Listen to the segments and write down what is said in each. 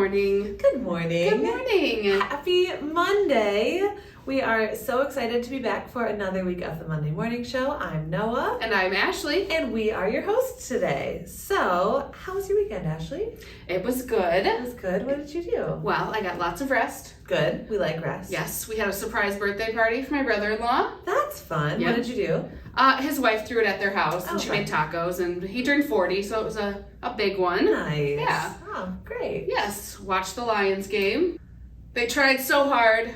morning. Good morning. Good morning. Happy Monday. We are so excited to be back for another week of the Monday Morning Show. I'm Noah. And I'm Ashley. And we are your hosts today. So, how was your weekend, Ashley? It was good. It was good. What did you do? Well, I got lots of rest. Good. We like rest. Yes, we had a surprise birthday party for my brother-in-law. That's fun. Yep. What did you do? His wife threw it at their house, and she fun. made tacos, and he turned 40, so it was a big one. Nice. Yeah. Oh, great. Yes, watched the Lions game. They tried so hard.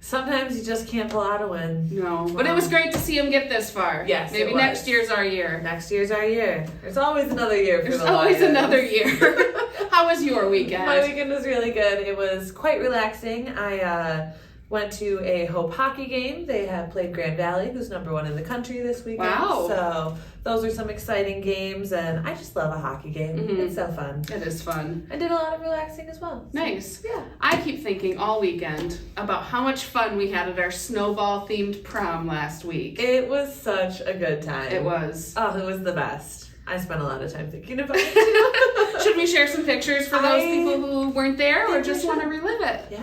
Sometimes you just can't pull out a win. No, but it was great to see him get this far. Yes, Maybe it was. next year's our year. Next year's our year. There's always another year for There's the always Lions. another year. How was your weekend? My weekend was really good. It was quite relaxing. I went to a Hope hockey game. They have played Grand Valley, who's #1 in the country this weekend. Wow. So those are some exciting games, and I just love a hockey game. Mhm. It's so fun. It is fun. I did a lot of relaxing as well. So, Nice. yeah. I keep thinking all weekend about how much fun we had at our snowball themed prom last week. It was such a good time. It was. Oh, it was the best. I spent a lot of time thinking about it too. Should we share some pictures for those I people who weren't there or think we just want to should. relive it? Yeah.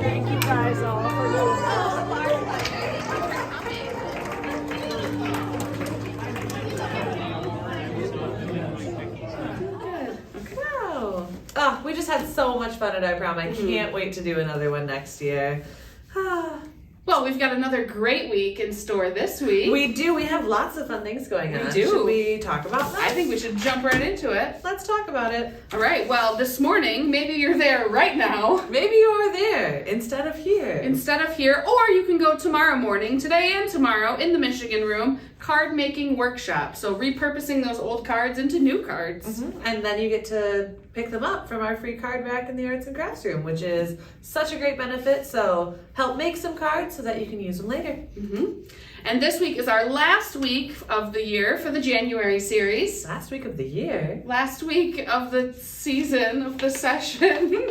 Thank you guys all for Wow. Oh, we just had so much fun at our prom. I can't wait to do another one next year. Well, we've got another great week in store this week. We do. We have lots of fun things going on. We do. Should we talk about that? I think we should jump right into it. Let's talk about it. All right, well, this morning, maybe you're there right now Maybe you are there instead of here. instead of here, or you can go tomorrow morning, today and tomorrow, in the Michigan Room, card making workshop. So repurposing those old cards into new cards. And then you get to pick them up from our free card rack in the Arts and Crafts room, which is such a great benefit. So help make some cards so that you can use them later. And this week is our last week of the year for the January series. Last week of the year. Last week of the season, of the session.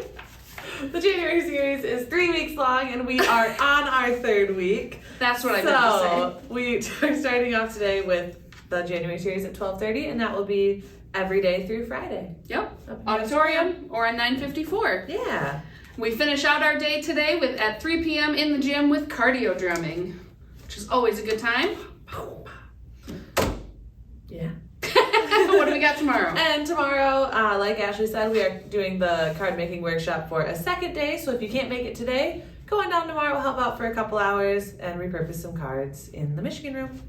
The January series is 3 weeks long, and we are on our third week. That's what I meant to say. So we are starting off today with the January series at 12:30, and that will be every day through Friday. Yep. Up in Auditorium or on 954. Yeah. We finish out our day today at 3 p.m. in the gym with cardio drumming, which is always a good time. Yeah. What do we got tomorrow? And tomorrow, like Ashley said, we are doing the card making workshop for a second day. So if you can't make it today, go on down tomorrow. We'll help out for a couple hours and repurpose some cards in the Michigan room.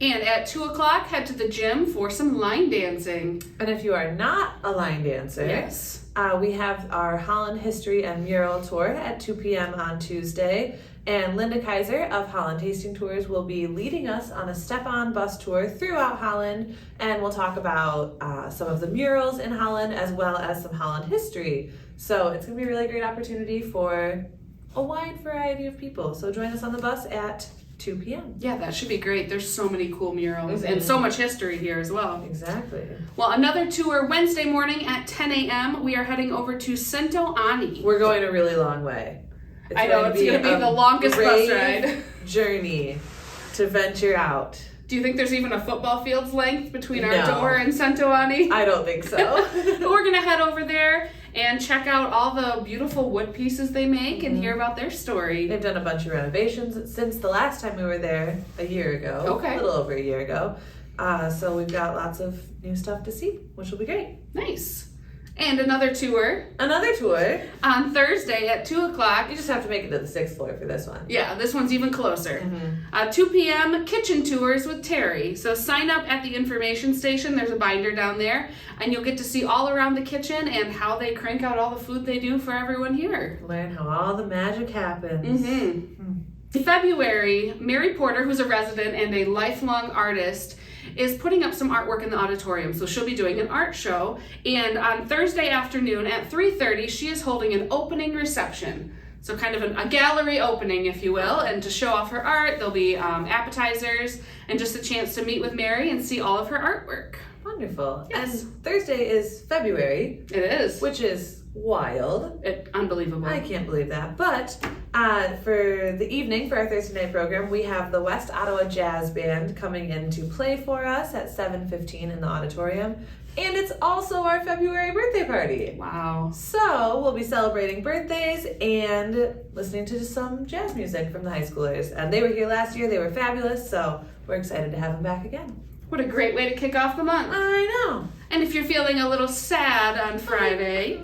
And at 2 o'clock, head to the gym for some line dancing. And if you are not a line dancer, Yes. we have our Holland History and Mural Tour at 2 p.m. on Tuesday. And Linda Kaiser of Holland Tasting Tours will be leading us on a step-on bus tour throughout Holland. And we'll talk about some of the murals in Holland as well as some Holland history. So it's going to be a really great opportunity for a wide variety of people. So join us on the bus at 2 p.m. Yeah, that should be great. There's so many cool murals and so much history here as well. Exactly. Well, another tour Wednesday morning at 10 a.m. We are heading over to Cento Ani. We're going a really long way. I know, it's going to be the longest bus brave ride. Journey to venture out. Do you think there's even a football field's length between our No. door and Cento Ani? I don't think so. But we're going to head over there and check out all the beautiful wood pieces they make and hear about their story. They've done a bunch of renovations since the last time we were there a year ago. Okay. A little over a year ago. So we've got lots of new stuff to see, which will be great. Nice. And another tour Another tour. on Thursday at 2 o'clock. You just have to make it to the 6th floor for this one. Yeah, this one's even closer. Mm-hmm. 2 p.m. kitchen tours with Terry. So sign up at the information station. There's a binder down there, and you'll get to see all around the kitchen and how they crank out all the food they do for everyone here. Learn how all the magic happens. In February, Mary Porter, who's a resident and a lifelong artist, is putting up some artwork in the auditorium. So she'll be doing an art show. And on Thursday afternoon at 3:30, she is holding an opening reception. So kind of a gallery opening, if you will. And to show off her art, there'll be appetizers and just a chance to meet with Mary and see all of her artwork. Wonderful. Yes. And Thursday is February, It is. which is wild. Unbelievable. I can't believe that. But for the evening, for our Thursday night program, we have the West Ottawa Jazz Band coming in to play for us at 7:15 in the auditorium. And it's also our February birthday party. Wow. So we'll be celebrating birthdays and listening to some jazz music from the high schoolers. And they were here last year. They were fabulous. So we're excited to have them back again. What a great way to kick off the month. I know. And if you're feeling a little sad on Friday,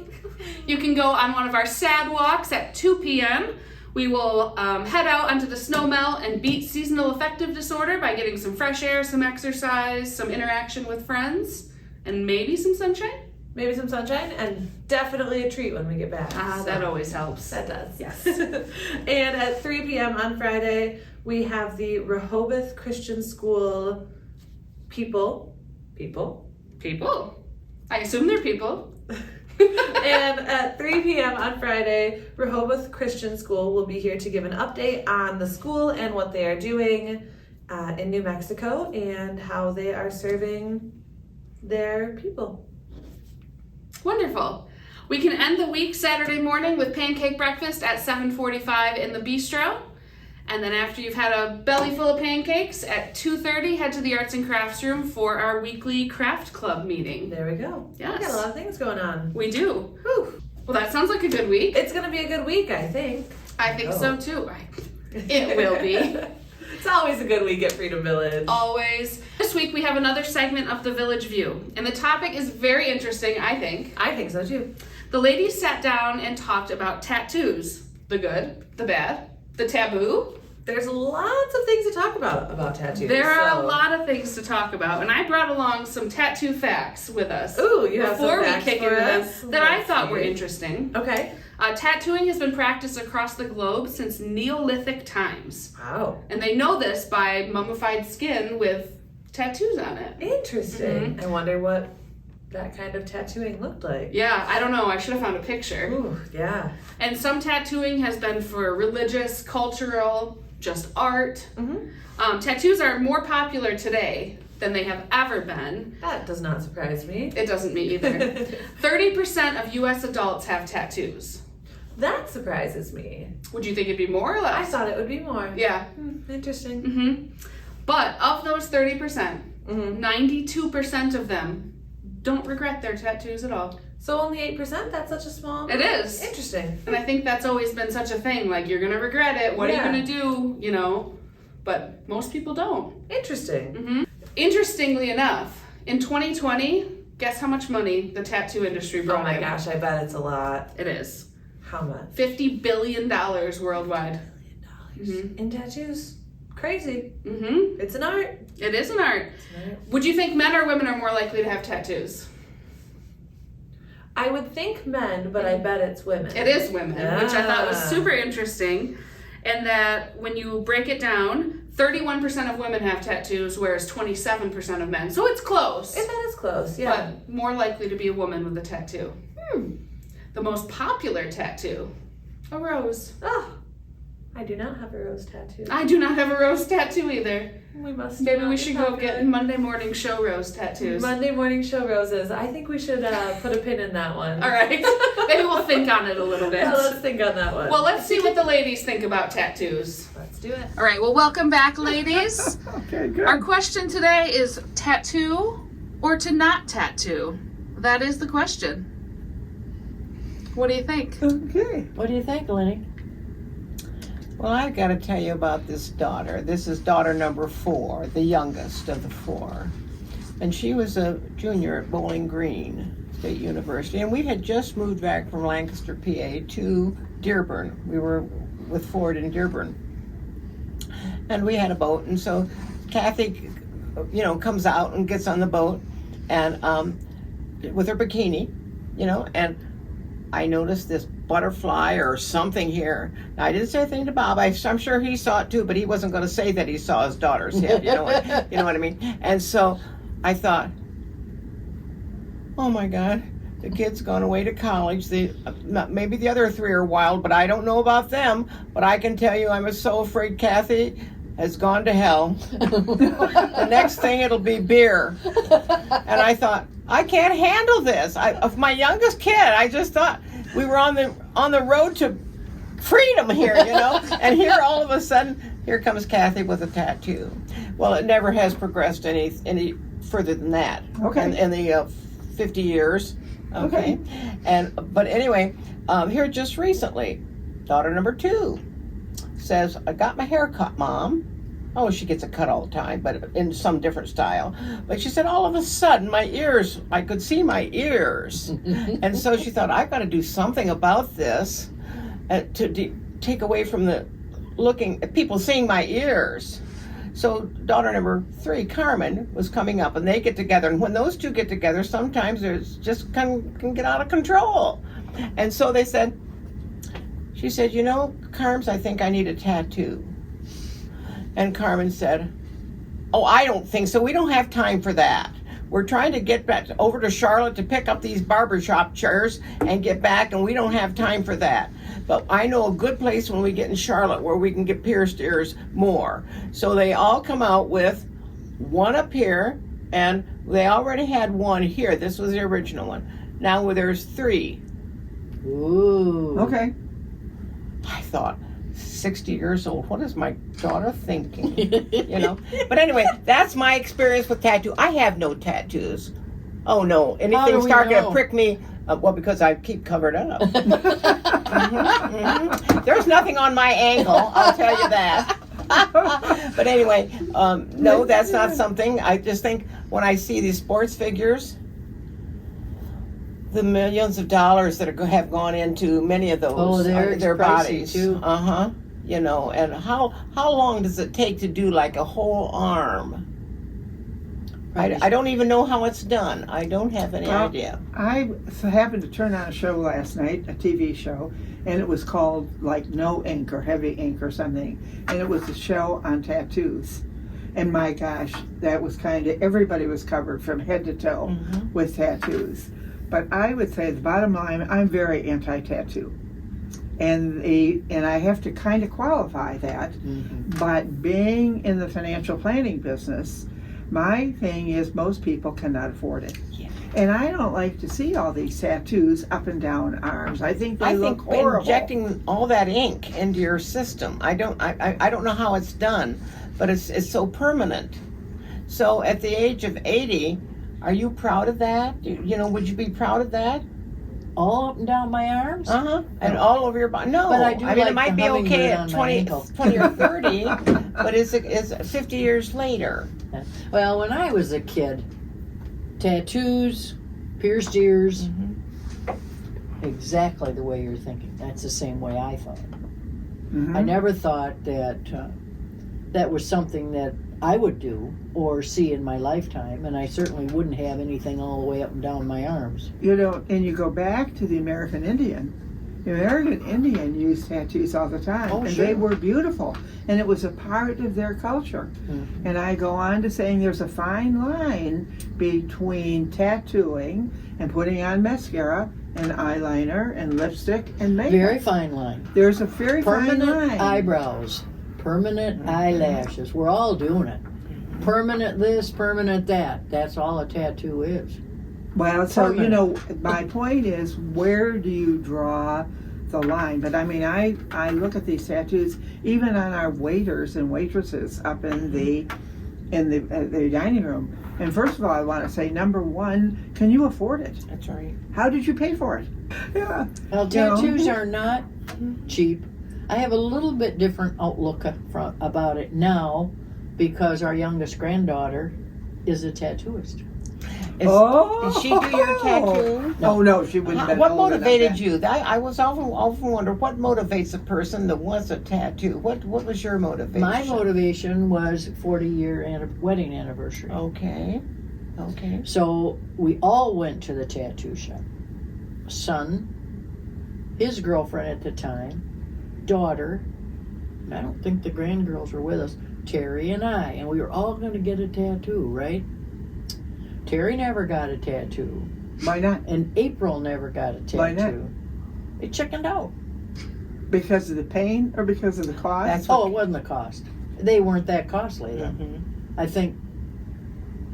you can go on one of our sad walks at 2 p.m. We will head out onto the snow melt and beat seasonal affective disorder by getting some fresh air, some exercise, some interaction with friends, and maybe some sunshine. Maybe some sunshine and definitely a treat when we get back. That always helps. That does. Yes. And at 3 p.m. on Friday, we have the Rehoboth Christian School people. I assume they're people. And at 3 p.m. on Friday, Rehoboth Christian School will be here to give an update on the school and what they are doing in New Mexico and how they are serving their people. Wonderful. We can end the week Saturday morning with pancake breakfast at 7:45 in the bistro. And then after you've had a belly full of pancakes, at 2:30, head to the Arts and Crafts room for our weekly craft club meeting. There we go. Yes. We got a lot of things going on. We do. Whew. Well, that sounds like a good week. It's going to be a good week, I think. I think so too. It will be. It's always a good week at Freedom Village. Always. This week we have another segment of the Village View. And the topic is very interesting, I think. I think so too. The ladies sat down and talked about tattoos. The good, the bad, the taboo. There's lots of things to talk about tattoos. There are a lot of things to talk about, and I brought along some tattoo facts with us. Ooh, you have some before we facts kick for into us? them that I Let's thought were see. interesting. Okay. Tattooing has been practiced across the globe since Neolithic times, Wow. and they know this by mummified skin with tattoos on it. Interesting. I wonder what that kind of tattooing looked like. Yeah, I don't know. I should have found a picture. Ooh, yeah. And some tattooing has been for religious, cultural, just art. Tattoos are more popular today than they have ever been. That does not surprise me. It doesn't me either. 30% of U.S. adults have tattoos. That surprises me. Would you think it'd be more or less? I thought it would be more. Yeah. Interesting. But of those 30%, 92% of them don't regret their tattoos at all. So only 8%? That's such a small It is. Interesting. And I think that's always been such a thing. Like, you're going to regret it. What are you going to do? You know? But most people don't. Interesting. Interestingly enough, in 2020, guess how much money the tattoo industry brought in? Oh my gosh, I bet it's a lot. It is. How much? $50 billion worldwide. $1 billion in tattoos. Crazy. Mm-hmm. It's an art. It is an art. Would you think men or women are more likely to have tattoos? I would think men, but I bet it's women. It is women, which I thought was super interesting. And that when you break it down, 31% of women have tattoos, whereas 27% of men. So it's close. That is close, yeah. But more likely to be a woman with a tattoo. The most popular tattoo, a rose. Oh, I do not have a rose tattoo. I do not have a rose tattoo either. We must. Maybe we should go get Monday morning show rose tattoos. Monday morning show roses. I think we should put a pin in that one. All right. Maybe we'll think on it a little bit. Yeah, let's think on that one. Well, let's see what the ladies think about tattoos. Let's do it. All right. Well, welcome back, ladies. Okay, good. Our question today is tattoo or to not tattoo? That is the question. What do you think? Okay. What do you think, Lenny? Well, I've got to tell you about this daughter. This is daughter number 4, the youngest of the 4. And she was a junior at Bowling Green State University. And we had just moved back from Lancaster, PA to Dearborn. We were with Ford in Dearborn. And we had a boat. And so Kathy, comes out and gets on the boat and with her bikini, and I noticed this butterfly or something here. Now, I didn't say anything to Bob. I'm sure he saw it too, but he wasn't going to say that he saw his daughter's head. You know what I mean? And so I thought, oh my God, the kid's gone away to college. Maybe the other 3 are wild, but I don't know about them. But I can tell you, I'm so afraid Kathy has gone to hell. The next thing it'll be beer. And I thought, I can't handle this. Of my youngest kid, I just thought we were on the road to freedom here, And here all of a sudden, here comes Kathy with a tattoo. Well, it never has progressed any further than that. Okay. In the 50 years. Okay. But anyway, here just recently, daughter number 2 says, I got my hair cut, Mom. Oh, she gets a cut all the time, but in some different style. But she said, all of a sudden, my ears, I could see my ears. And so she thought, I've got to do something about this to take away from the people seeing my ears. So daughter number 3, Carmen, was coming up, and they get together. And when those two get together, sometimes there's just can get out of control. And so she said, Carms, I think I need a tattoo. And Carmen said, oh, I don't think so. We don't have time for that. We're trying to get back over to Charlotte to pick up these barbershop chairs and get back, and we don't have time for that. But I know a good place when we get in Charlotte where we can get pierced ears more. So they all come out with one up here, and they already had one here. This was the original one. Now there's 3. Ooh. Okay. I thought, 60 years old, what is my daughter thinking? But anyway, that's my experience with tattoo. I have no tattoos. Oh no, anything starting to prick me, because I keep covered up. There's nothing on my ankle, I'll tell you that. But anyway, no, that's not something. I just think when I see these sports figures, the millions of dollars that have gone into many of those, their bodies. Too. And how long does it take to do like a whole arm? I don't even know how it's done. I don't have any idea. I happened to turn on a show last night, a TV show, and it was called like No Ink or Heavy Ink or something. And it was a show on tattoos. And my gosh, that was everybody was covered from head to toe with tattoos. But I would say the bottom line, I'm very anti-tattoo. And I have to kind of qualify that. But being in the financial planning business, my thing is most people cannot afford it. Yeah. And I don't like to see all these tattoos up and down arms. I think they look horrible. Injecting all that ink into your system, I don't know how it's done, but it's so permanent. So at the age of 80, are you proud of that? You know, would you be proud of that? All up and down my arms. And all over your body? No. But I do mean, like it might the be okay hummingbird at on my 20, ankle. 20 or 30, but it's 50 years later. Well, when I was a kid, tattoos, pierced ears, exactly the way you're thinking. That's the same way I thought. I never thought that that was something that I would do or see in my lifetime, and I certainly wouldn't have anything all the way up and down my arms. You know, and you go back to the American Indian. The American Indian used tattoos all the time, Oh, and sure. they were beautiful, and it was a part of their culture. And I go on to saying there's a fine line between tattooing and putting on mascara and eyeliner and lipstick and makeup. Very fine line. There's a very fine Permanent line. eyebrows, permanent eyelashes. We're all doing it. Permanent this, permanent that. That's all a tattoo is. Well, so, you Permanent. know, my point is, where do you draw the line? But I mean, I look at these tattoos, even on our waiters and waitresses up in the dining room. And first of all, I want to say, number one, can you afford it? That's right. How did you pay for it? Yeah. Well, You know? tattoos are not cheap. I have a little bit different outlook about it now because our youngest granddaughter is a tattooist. Did she do your tattoo? Oh, no, she wouldn't have been What old enough motivated then. you? I was often wonder what motivates a person that wants a tattoo. What was your motivation? My motivation was 40-year wedding anniversary. Okay. So we all went to the tattoo shop. Son, his girlfriend at the time, daughter, I don't think the grandgirls were with us, Terry and I, and we were all going to get a tattoo, right? Terry never got a tattoo, Why not? and April never got a tattoo. Why not? They chickened out. Because of the pain or because of the cost? That's Oh, it wasn't the cost. They weren't that costly then. Mm-hmm. I think,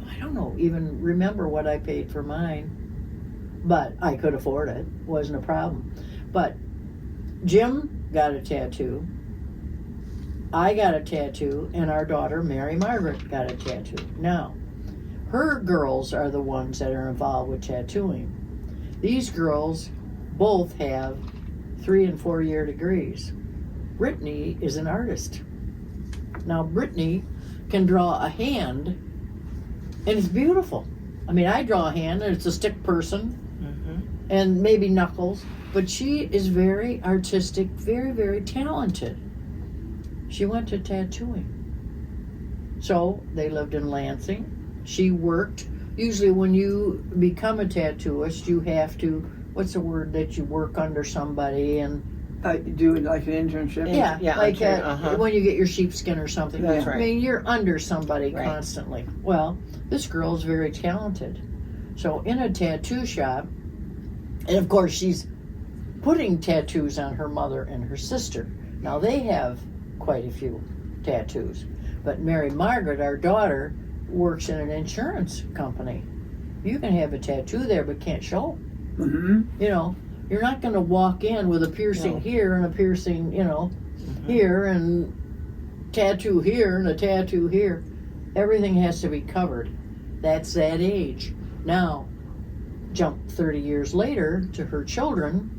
I don't know, even remember what I paid for mine, but I could afford it. Wasn't a problem. But Jim got a tattoo. I got a tattoo, and our daughter, Mary Margaret, got a tattoo. Now, her girls are the ones that are involved with tattooing. These girls both have 3 and 4 year degrees. Brittany is an artist. Now, Brittany can draw a hand, and it's beautiful. I mean, I draw a hand, and it's a stick person, and maybe knuckles, but she is very artistic, very, very talented. She went to tattooing. So, they lived in Lansing. She worked. Usually when you become a tattooist, you have to, what's the word that you work under somebody and Do it like an internship? Yeah, like uh-huh. when you get your sheepskin or something. That's I right. mean, you're under somebody Right. constantly. Well, this girl's very talented. So in a tattoo shop, and of course she's putting tattoos on her mother and her sister. Now they have quite a few tattoos. But Mary Margaret, our daughter, works in an insurance company. You can have a tattoo there but can't show. Mm-hmm. You know, you're not going to walk in with a piercing No. here and a piercing, here and tattoo here and a tattoo here. Everything has to be covered. That's that age. Now, jump 30 years later to her children,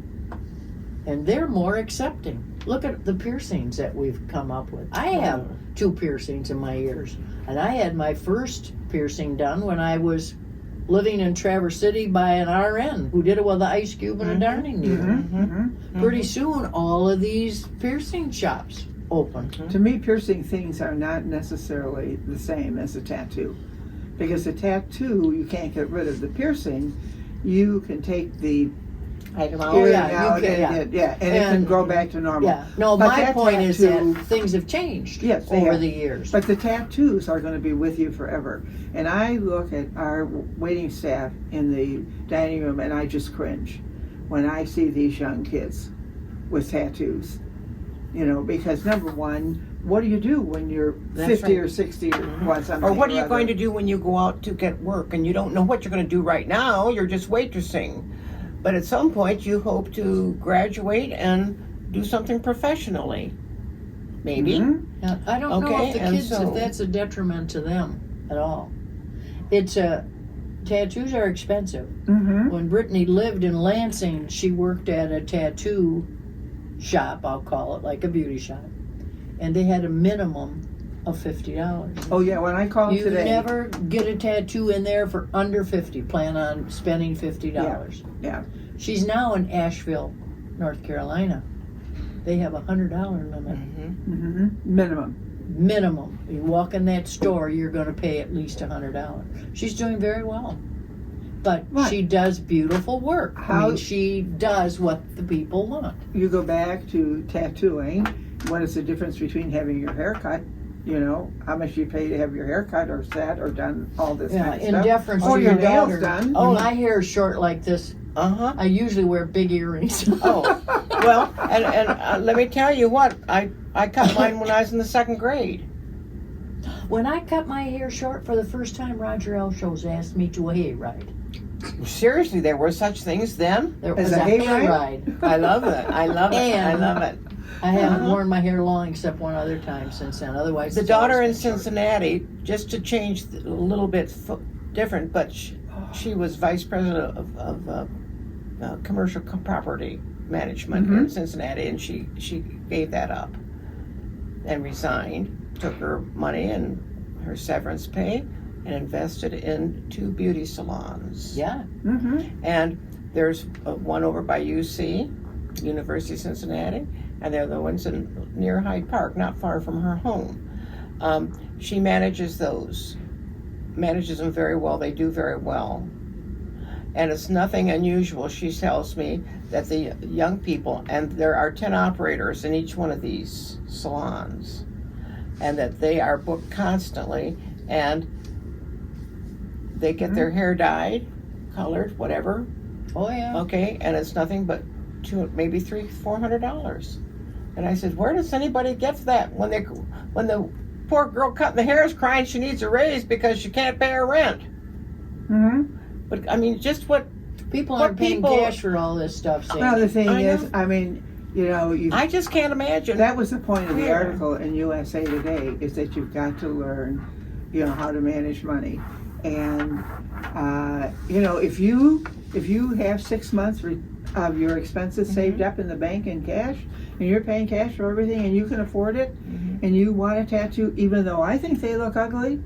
and they're more accepting. Look at the piercings that we've come up with. I have 2 piercings in my ears, and I had my first piercing done when I was living in Traverse City by an RN who did it with an ice cube and a darning needle. Mm-hmm. Pretty soon, all of these piercing shops open. To me, piercing things are not necessarily the same as a tattoo. Because a tattoo, you can't get rid of the piercing. You can take the Oh, yeah, you out can, and it can And- grow back to normal. Yeah. No, But my that point is tattoo- that things have changed Yes, they over have. the years. But the tattoos are going to be with you forever. And I look at our waiting staff in the dining room and I just cringe when I see these young kids with tattoos. Because number one, what do you do when you're That's 50 right. or 60 or what something? Or what are you other? going to do when you go out to get work and you don't know what you're going to do right now? You're just waitressing. But at some point you hope to graduate and do something professionally. Maybe. Mhm. Yeah, I don't know Okay, if the and kids, so- if that's a detriment to them. at all. Tattoos are expensive. Mm-hmm. When Brittany lived in Lansing, she worked at a tattoo shop, I'll call it, like a beauty shop. And they had a minimum of $50. Oh yeah, when I called You today. never get a tattoo in there for under 50. Plan on spending $50. Yeah. She's now in Asheville, North Carolina. They have $100 limit. Mm-hmm. Minimum. Minimum. You walk in that store, you're going to pay at least $100. She's doing very well. But Right. she does beautiful work. I How- mean, she does what the people want. You go back to tattooing. What is the difference between having your hair cut? You know, how much you pay to have your hair cut or set or done all this Yeah, kind of in stuff. deference Or to your your nails daughter. done. When my hair is short like this, Uh-huh. I usually wear big earrings. Oh, well, and let me tell you what, I cut mine when I was in the 2nd grade. When I cut my hair short for the first time, Roger Elshows asked me to a hayride. Seriously, there were such things then? There As was a a hayride? hayride. I love it. I love it. I And- love it. I haven't Uh-huh. worn my hair long except one other time since then. Otherwise, The it's daughter in always been short. Cincinnati, just to change a little bit different, but she was vice president of commercial property management in Cincinnati, and she gave that up and resigned, took her money and her severance pay and invested in 2 beauty salons. Yeah. Mm-hmm. And there's one over by UC, University of Cincinnati, and they're the ones near Hyde Park, not far from her home. She manages them very well. They do very well. And it's nothing unusual, she tells me, that the young people, and there are 10 operators in each one of these salons, and that they are booked constantly, and they get their hair dyed, colored, whatever, Oh, yeah. okay, and it's nothing but maybe $300-400. And I said, where does anybody get that when the poor girl cutting the hair is crying she needs a raise because she can't pay her rent? Mm-hmm. But I mean, just what People What aren't paying people- cash for all this stuff, Sandy. Well, the thing I is, know. I mean, you know, I just can't imagine. that was the point of the Yeah. article in USA Today, is that you've got to learn, you know, how to manage money. And, you know, if you have 6 months of your expenses saved up in the bank in cash, and you're paying cash for everything, and you can afford it, and you want a tattoo, even though I think they look ugly,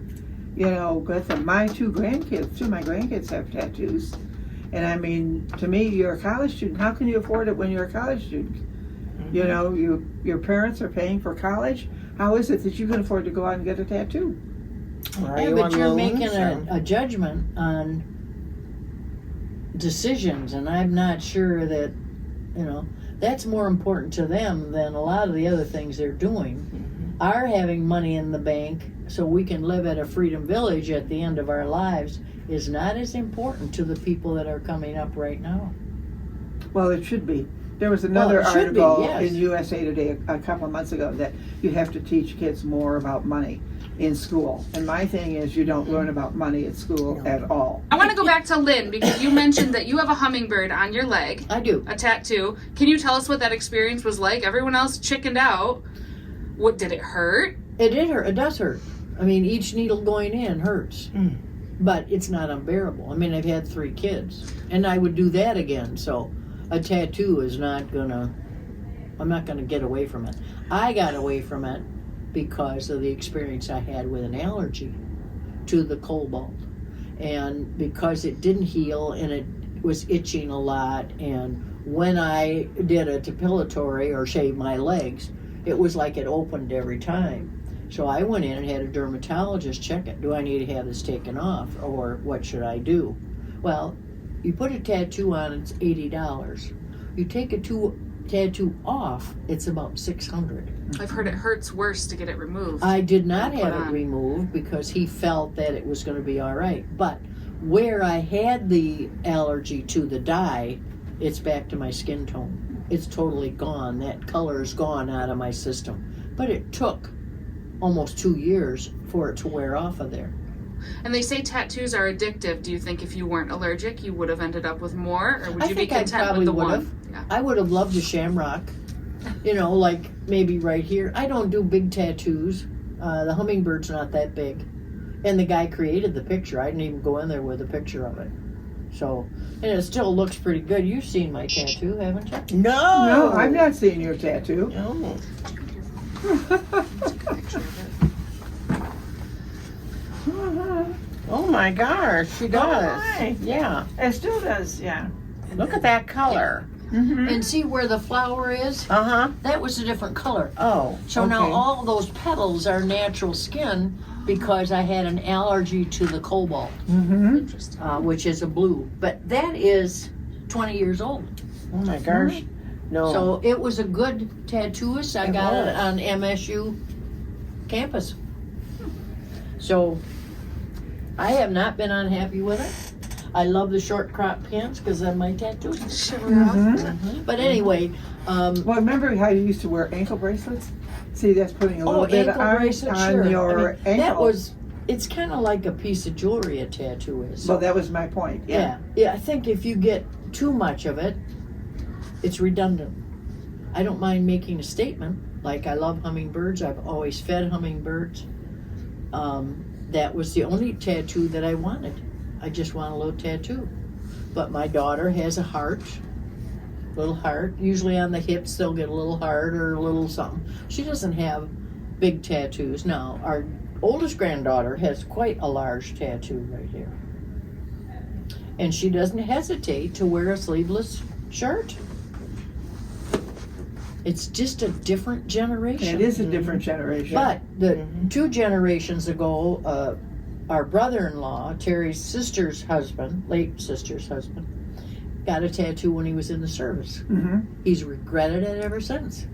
you know, but my 2 of my grandkids have tattoos. And I mean, to me, you're a college student. How can you afford it when you're a college student? You know, your parents are paying for college. How is it that you can afford to go out and get a tattoo? Are Yeah, you but on you're loans, making or- a judgment on decisions, and I'm not sure that, you know, that's more important to them than a lot of the other things they're doing. Our having money in the bank so we can live at a Freedom Village at the end of our lives is not as important to the people that are coming up right now. Well, it should be. There was another it should be, article yes. in USA Today a couple of months ago that you have to teach kids more about money in school. And my thing is, you don't learn about money at school at all. I want to go back to Lynn because you mentioned that you have a hummingbird on your leg, I do. a tattoo. Can you tell us what that experience was like? Everyone else chickened out. What did it hurt? It did hurt. It does hurt. I mean, each needle going in hurts. But it's not unbearable. I mean, I've had 3 kids, and I would do that again. So a tattoo is not gonna, I'm not gonna get away from it. I got away from it because of the experience I had with an allergy to the cobalt. And because it didn't heal and it was itching a lot, and when I did a depilatory or shaved my legs, it was like it opened every time. So I went in and had a dermatologist check it. Do I need to have this taken off, or what should I do? Well, you put a tattoo on, it's $80. You take a tattoo off, it's about $600. I've heard it hurts worse to get it removed. I did not Put have it on. removed because he felt that it was going to be all right. But where I had the allergy to the dye, it's back to my skin tone. It's totally gone. That color is gone out of my system. But it took almost 2 years for it to wear off of there. And they say tattoos are addictive. Do you think if you weren't allergic, you would have ended up with more, or would I you be think I content probably with the would one? have. Yeah. I would have loved a shamrock, you know, like maybe right here. I don't do big tattoos. The hummingbird's not that big. And the guy created the picture. I didn't even go in there with a picture of it. So, and it still looks pretty good. You've seen my tattoo, haven't you? No. No, I've not seen your tattoo. No. Oh my gosh, she does. my. Yeah. It still does, yeah. Look at that color. Mm-hmm. And see where the flower is? Uh huh. That was a different color. Oh. So now okay. all those petals are natural skin because I had an allergy to the cobalt, Mm-hmm. which is a blue. But that is 20 years old. Oh my gosh. No. So it was a good tattooist. I It got was. it on MSU campus. So I have not been unhappy with it. I love the short crop pants because of my tattoos. Mm-hmm. But anyway, Well, remember how you used to wear ankle bracelets? See, that's putting a little bit of ankle iron bracelet, on sure. your I mean, ankle. that was, it's kind of like a piece of jewelry, a tattoo is. Well, that was my point. Yeah. I think if you get too much of it, it's redundant. I don't mind making a statement, like I love hummingbirds. I've always fed hummingbirds. That was the only tattoo that I wanted. I just want a little tattoo. But my daughter has a heart, little heart. Usually on the hips they'll get a little heart or a little something. She doesn't have big tattoos. Now, our oldest granddaughter has quite a large tattoo right here. And she doesn't hesitate to wear a sleeveless shirt. It's just a different generation. It is a different generation. But the 2 generations ago, our brother-in-law, Terry's sister's husband, late sister's husband, got a tattoo when he was in the service. Mm-hmm. He's regretted it ever since.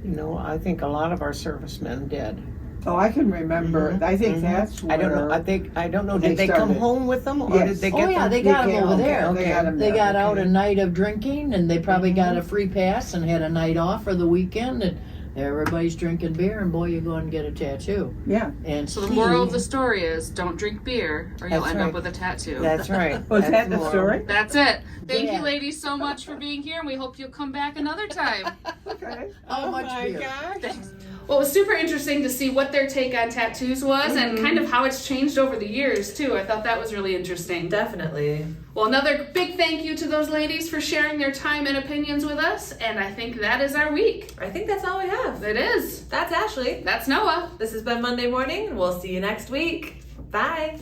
You know, I think a lot of our servicemen did. Oh, I can remember. I think that's where I don't know. I don't know. they Did they come started. home with them, or Yes. did they Oh get yeah, them? they got him came- over okay, there. They got him They there, got okay. out a night of drinking, and they probably got a free pass and had a night off for the weekend, and everybody's drinking beer, and boy, you go and get a tattoo. Yeah. And So the moral of the story is don't drink beer or you'll That's end right. up with a tattoo. That's right. Was That's that the moral. story? That's it. Thank Yeah. you ladies so much for being here and we hope you'll come back another time. Okay. How much my beer? gosh. Well, it was super interesting to see what their take on tattoos was and kind of how it's changed over the years too. I thought that was really interesting. Definitely. Well, another big thank you to those ladies for sharing their time and opinions with us, and I think that is our week. I think that's all we have. It is. That's Ashley. That's Noah. This has been Monday morning, and we'll see you next week. Bye.